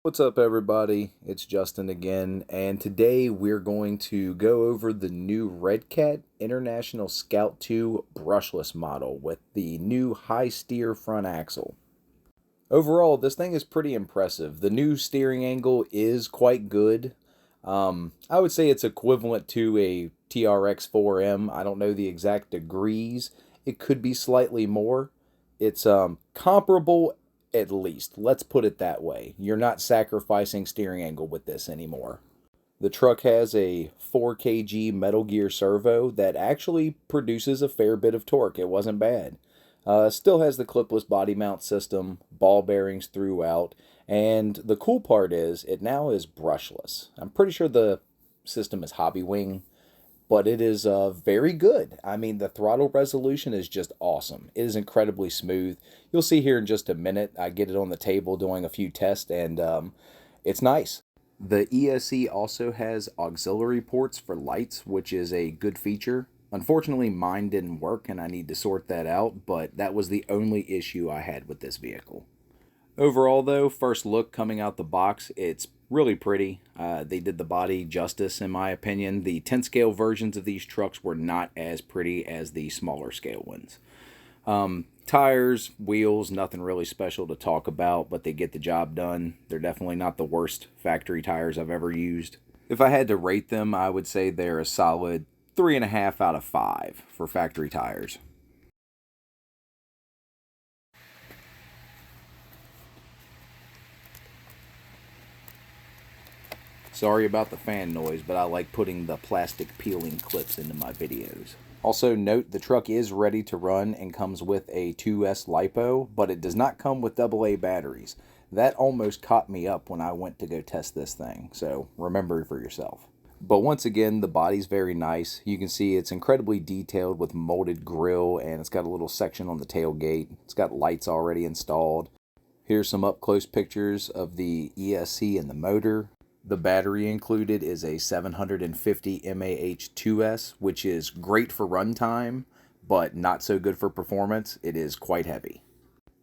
What's up, everybody? It's Justin again, and today we're going to go over the new Redcat International Scout 2 brushless model with the new high steer front axle. Overall, this thing is pretty impressive. The new steering angle is quite good. I would say it's equivalent to a TRX 4M. I don't know the exact degrees. It could be slightly more. It's comparable at least. Let's put it that way. You're not sacrificing steering angle with this anymore. The truck has a 4 kg Metal Gear servo that actually produces a fair bit of torque. It wasn't bad. Still has the clipless body mount system, ball bearings throughout, and the cool part is it now is brushless. I'm pretty sure the system is Hobby Wing, but it is very good. I mean, the throttle resolution is just awesome. It is incredibly smooth. You'll see here in just a minute. I get it on the table doing a few tests, and it's nice. The ESC also has auxiliary ports for lights, which is a good feature. Unfortunately, mine didn't work, and I need to sort that out, but that was the only issue I had with this vehicle. Overall, though, first look coming out the box, it's really pretty. They did the body justice, in my opinion. The 10 scale versions of these trucks were not as pretty as the smaller scale ones. Tires, wheels, nothing really special to talk about, but they get the job done. They're definitely not the worst factory tires I've ever used. If I had to rate them, I would say they're a solid 3.5 out of 5 for factory tires. Sorry about the fan noise, but I like putting the plastic peeling clips into my videos. Also note the truck is ready to run and comes with a 2S LiPo, but it does not come with AA batteries. That almost caught me up when I went to go test this thing, so remember for yourself. But once again, the body's very nice. You can see it's incredibly detailed with molded grille, and it's got a little section on the tailgate. It's got lights already installed. Here's some up-close pictures of the ESC and the motor. The battery included is a 750 mAh2S, which is great for runtime, but not so good for performance. It is quite heavy.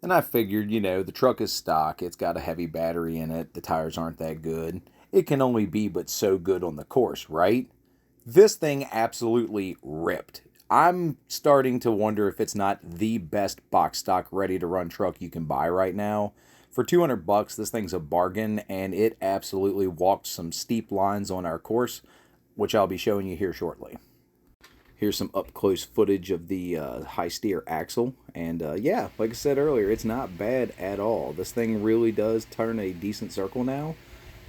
And I figured, the truck is stock. It's got a heavy battery in it. The tires aren't that good. It can only be but so good on the course, right? This thing absolutely ripped. I'm starting to wonder if it's not the best box stock ready to run truck you can buy right now. For 200 bucks, this thing's a bargain, and it absolutely walked some steep lines on our course, which I'll be showing you here shortly. Here's some up-close footage of the high steer axle, and yeah, like I said earlier, it's not bad at all. This thing really does turn a decent circle now,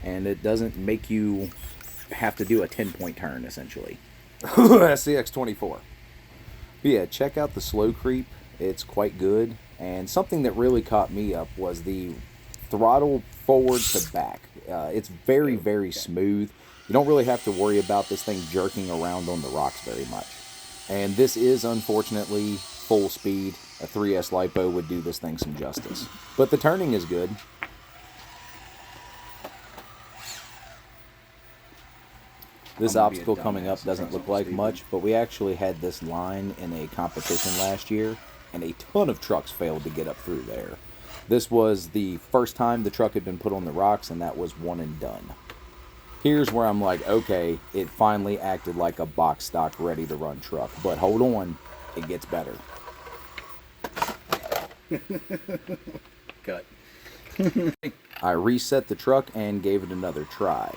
and it doesn't make you have to do a 10-point turn, essentially. SCX24. But yeah, check out the slow creep. It's quite good. And something that really caught me up was the throttle forward to back. It's very, very smooth. You don't really have to worry about this thing jerking around on the rocks very much. And this is, unfortunately, full speed. A 3S LiPo would do this thing some justice. But the turning is good. This obstacle coming up doesn't look like much, but we actually had this line in a competition last year, and a ton of trucks failed to get up through there. This was the first time the truck had been put on the rocks, and that was one and done. Here's where I'm like, okay, it finally acted like a box stock ready to run truck, but hold on, it gets better. Cut. I reset the truck and gave it another try.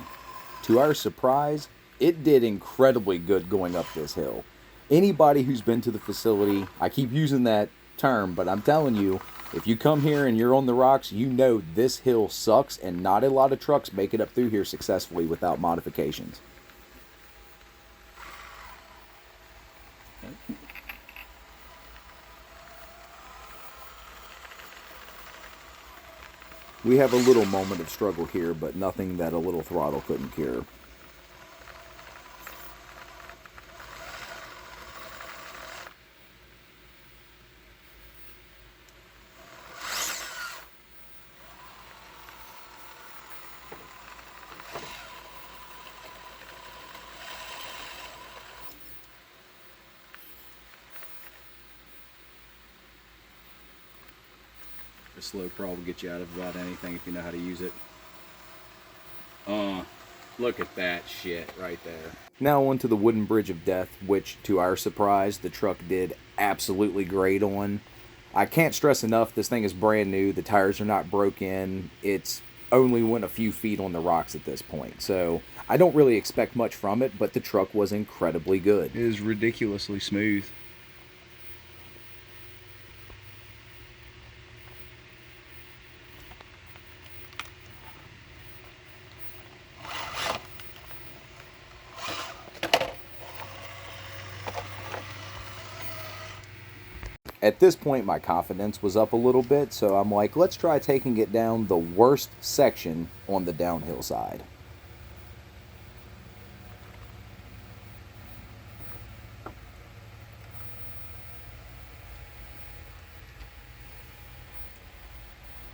To our surprise, it did incredibly good going up this hill. Anybody who's been to the facility, I keep using that term, but I'm telling you, if you come here and you're on the rocks, you know this hill sucks, and not a lot of trucks make it up through here successfully without modifications. We have a little moment of struggle here, but nothing that a little throttle couldn't cure. The slow crawl will get you out of about anything if you know how to use it. Look at that shit right there. Now on to the wooden bridge of death, which to our surprise, the truck did absolutely great on. I can't stress enough, this thing is brand new. The tires are not broken. It's only went a few feet on the rocks at this point. So I don't really expect much from it, but the truck was incredibly good. It is ridiculously smooth. At this point, my confidence was up a little bit, so I'm like, let's try taking it down the worst section on the downhill side.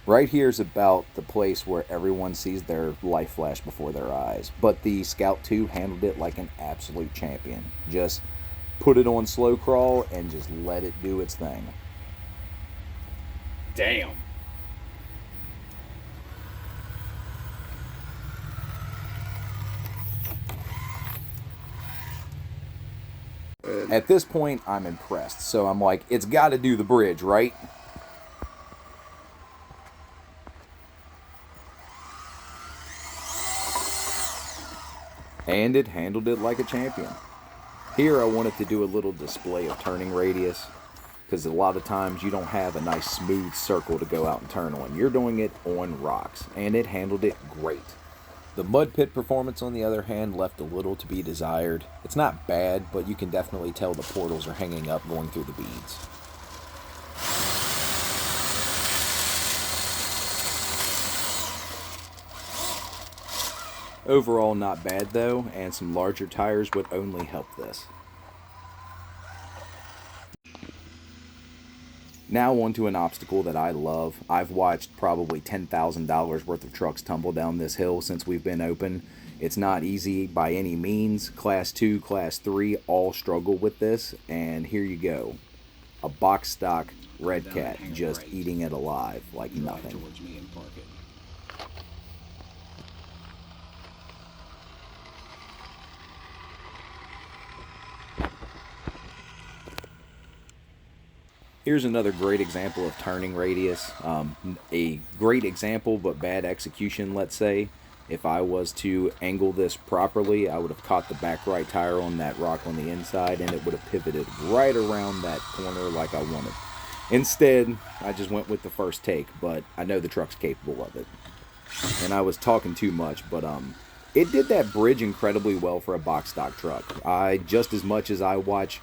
Right here is about the place where everyone sees their life flash before their eyes, but the Scout 2 handled it like an absolute champion. Just put it on slow crawl and just let it do its thing. Damn. At this point, I'm impressed, so I'm like, it's got to do the bridge, right? And it handled it like a champion. Here I wanted to do a little display of turning radius, because a lot of times you don't have a nice smooth circle to go out and turn on. You're doing it on rocks, and it handled it great. The mud pit performance, on the other hand, left a little to be desired. It's not bad, but you can definitely tell the portals are hanging up going through the beads. Overall, not bad though, and some larger tires would only help this. Now on to an obstacle that I love. I've watched probably $10,000 worth of trucks tumble down this hill since we've been open. It's not easy by any means. Class 2, Class 3 all struggle with this, and here you go. A box stock Redcat just eating it alive like nothing. Here's another great example of turning radius. A great example, but bad execution, let's say. If I was to angle this properly, I would have caught the back right tire on that rock on the inside, and it would have pivoted right around that corner like I wanted. Instead, I just went with the first take, but I know the truck's capable of it. And I was talking too much, but it did that bridge incredibly well for a box stock truck. Just as much as I watch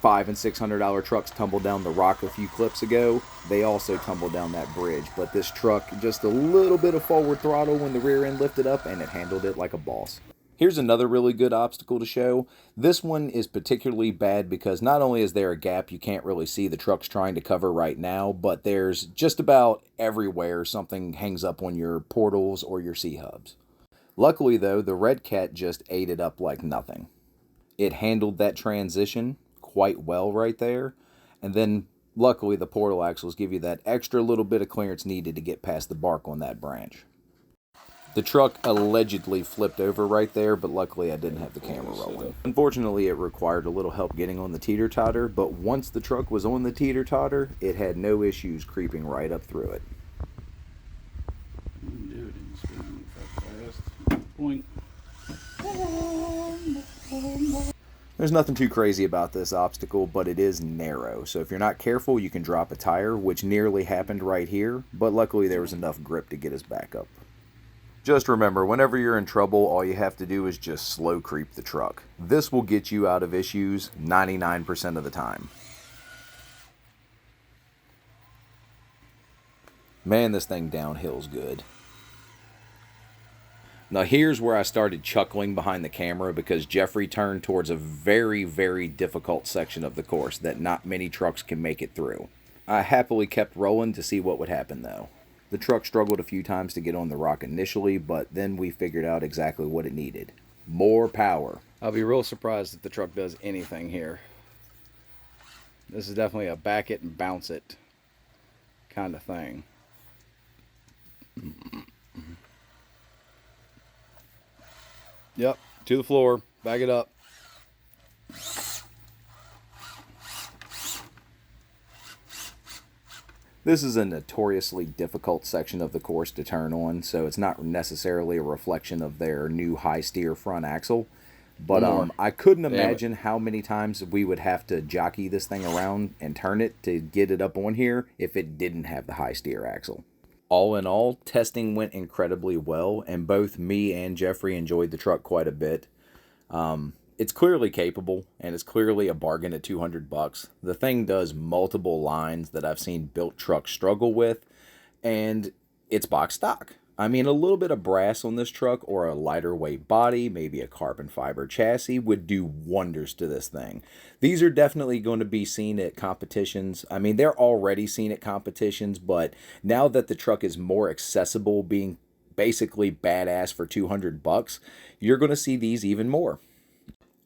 $500 and $600 trucks tumble down the rock a few clips ago, they also tumbled down that bridge. But this truck, just a little bit of forward throttle when the rear end lifted up, and it handled it like a boss. Here's another really good obstacle to show. This one is particularly bad because not only is there a gap you can't really see the truck's trying to cover right now, but there's just about everywhere something hangs up on your portals or your C-hubs. Luckily though, the Redcat just ate it up like nothing. It handled that transition quite well right there, and then luckily the portal axles give you that extra little bit of clearance needed to get past the bark on that branch. The truck allegedly flipped over right there, but luckily I didn't have the camera rolling. Unfortunately, it required a little help getting on the teeter-totter, but once the truck was on the teeter-totter, it had no issues creeping right up through it. There's nothing too crazy about this obstacle, but it is narrow, so if you're not careful, you can drop a tire, which nearly happened right here, but luckily there was enough grip to get us back up. Just remember, whenever you're in trouble, all you have to do is just slow creep the truck. This will get you out of issues 99% of the time. Man, this thing downhill's good. Now here's where I started chuckling behind the camera because Jeffrey turned towards a very, very difficult section of the course that not many trucks can make it through. I happily kept rolling to see what would happen though. The truck struggled a few times to get on the rock initially, but then we figured out exactly what it needed. More power. I'll be real surprised if the truck does anything here. This is definitely a back it and bounce it kind of thing. Yep, to the floor. Back it up. This is a notoriously difficult section of the course to turn on, so it's not necessarily a reflection of their new high steer front axle. But I couldn't imagine how many times we would have to jockey this thing around and turn it to get it up on here if it didn't have the high steer axle. All in all, testing went incredibly well, and both me and Jeffrey enjoyed the truck quite a bit. It's clearly capable, and it's clearly a bargain at $200. The thing does multiple lines that I've seen built trucks struggle with, and it's box stock. I mean, a little bit of brass on this truck or a lighter weight body, maybe a carbon fiber chassis would do wonders to this thing. These are definitely going to be seen at competitions. I mean, they're already seen at competitions, but now that the truck is more accessible, being basically badass for $200, you're going to see these even more.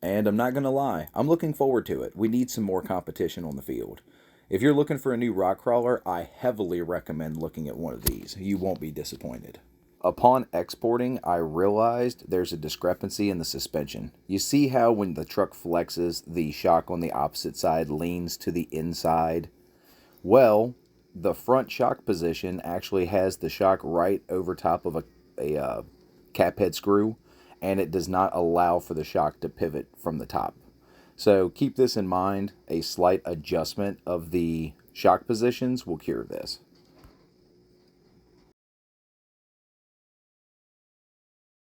And I'm not going to lie, I'm looking forward to it. We need some more competition on the field. If you're looking for a new rock crawler, I heavily recommend looking at one of these. You won't be disappointed. Upon exporting, I realized there's a discrepancy in the suspension. You see how when the truck flexes, the shock on the opposite side leans to the inside? Well, the front shock position actually has the shock right over top of a cap head screw, and it does not allow for the shock to pivot from the top. So keep this in mind. A slight adjustment of the shock positions will cure this.